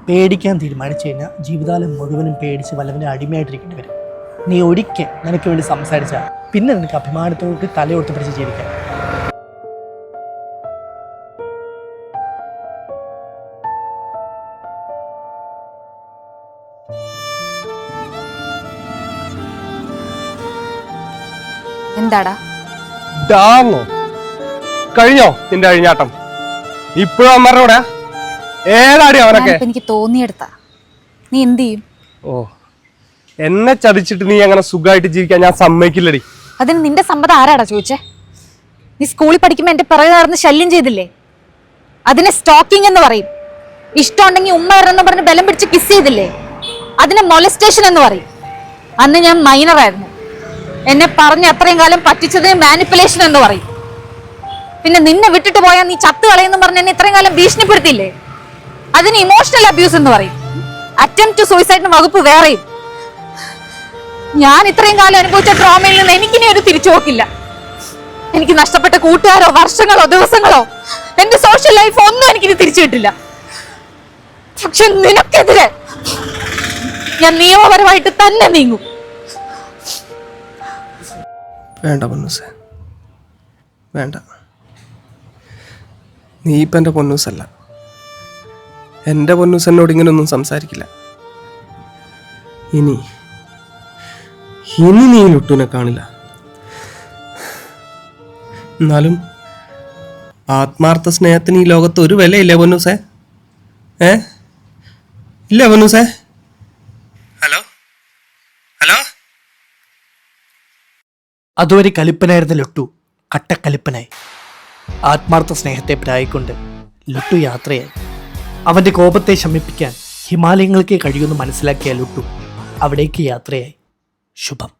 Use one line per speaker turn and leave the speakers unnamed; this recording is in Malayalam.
പേടിക്കാൻ തീരുമാനിച്ചു കഴിഞ്ഞാൽ ജീവിതകാലം മുഴുവനും പേടിച്ച് വല്ലവൻ്റെ അടിമയായിട്ടിരിക്കേണ്ടി വരും. നീ ഒരിക്കൽ നിനക്ക് വേണ്ടി സംസാരിച്ചാൽ പിന്നെ നിനക്ക് അഭിമാനത്തോട് തലയൊട്ട് പിടിച്ച് ജീവിക്കാം.
എന്താടാ
ഡാന്നോ കഴിഞ്ഞോ നിന്റെ അഴിഞ്ഞാട്ടം? ഇപ്പോഴും അമ്മയുടെ കൂടെ ഏതാടി അവനൊക്കെ?
എനിക്ക് തോന്നിയെടുത്താ നീ എന്ത് ചെയ്യും?
ഓ, എന്നെ ചതിച്ചിട്ട് നീ അങ്ങനെ സുഖമായിട്ട് ജീവിക്കാൻ ഞാൻ സമ്മതിക്കില്ലടി.
അതിന് നിന്റെ സമ്മതം ആരാടാ ചോദിച്ചേ? നീ സ്കൂളിൽ പഠിക്കുമ്പോ എന്റെ പിറകെ നടന്ന് ശല്യം ചെയ്തില്ലേ? അതിനെ സ്റ്റോക്കിംഗ് എന്ന് പറയും. ഇഷ്ടമുണ്ടെങ്കിൽ ഉമ്മ ഇറന്ന് പറഞ്ഞ് ബലം പിടിച്ച് കിസ് ചെയ്തില്ലേ? അതിനെ മൊലസ്റ്റേഷൻ എന്ന് പറയും. അന്ന് ഞാൻ മൈനറായിരുന്നു. എന്നെ പറഞ്ഞ് അത്രയും കാലം പറ്റിച്ചതിന് മാനിപ്പുലേഷൻ എന്ന് പറയും. പിന്നെ നിന്നെ വിട്ടിട്ട് പോയാൽ നീ ചത്തു കളയെന്ന് പറഞ്ഞ് എന്നെ ഇത്രയും കാലം ഭീഷണിപ്പെടുത്തിയില്ലേ? അതിന് ഇമോഷണൽ അബ്യൂസ് എന്ന് പറയും. അറ്റംപ്റ്റ് ടു സൂയിസൈഡിന് വകുപ്പ് വേറെയും. ഞാൻ ഇത്രയും കാലം അനുഭവിച്ച ട്രോമയിൽ നിന്ന് എനിക്കിനി ഒരു തിരിച്ചുപോക്കില്ല. എനിക്ക് നഷ്ടപ്പെട്ട കൂട്ടുകാരോ വർഷങ്ങളോ ദിവസങ്ങളോ എന്റെ സോഷ്യൽ ലൈഫ് ഒന്നും എനിക്കിനി തിരിച്ചു കിട്ടില്ല. പക്ഷെ നിനക്കെതിരെ ഞാൻ നിയമപരമായിട്ട് തന്നെ നീങ്ങും.
വേണ്ട പൊന്നൂസേ, വേണ്ട. നീ ഇപ്പം എൻ്റെ പൊന്നൂസല്ല. എൻ്റെ പൊന്നൂസ് എന്നോട് ഇങ്ങനെയൊന്നും സംസാരിക്കില്ല. ഇനി നീ ലുട്ടുവിനെ കാണില്ല. എന്നാലും ആത്മാർത്ഥ സ്നേഹത്തിന് ഈ ലോകത്ത് ഒരു വിലയില്ലേ പൊന്നൂസേ? ഇല്ല പൊന്നൂസേ? Hello hello.
അതുവരെ കലിപ്പനായിരുന്ന ലുട്ടു കട്ടക്കലിപ്പനായി. ആത്മാർത്ഥ സ്നേഹത്തെ പ്രായിക്കൊണ്ട് ലുട്ടു യാത്രയായി. അവൻ്റെ കോപത്തെ ശമിപ്പിക്കാൻ ഹിമാലയങ്ങൾക്ക് കഴിയുമെന്ന് മനസ്സിലാക്കിയ ലുട്ടു അവിടേക്ക് യാത്രയായി. ശുഭം.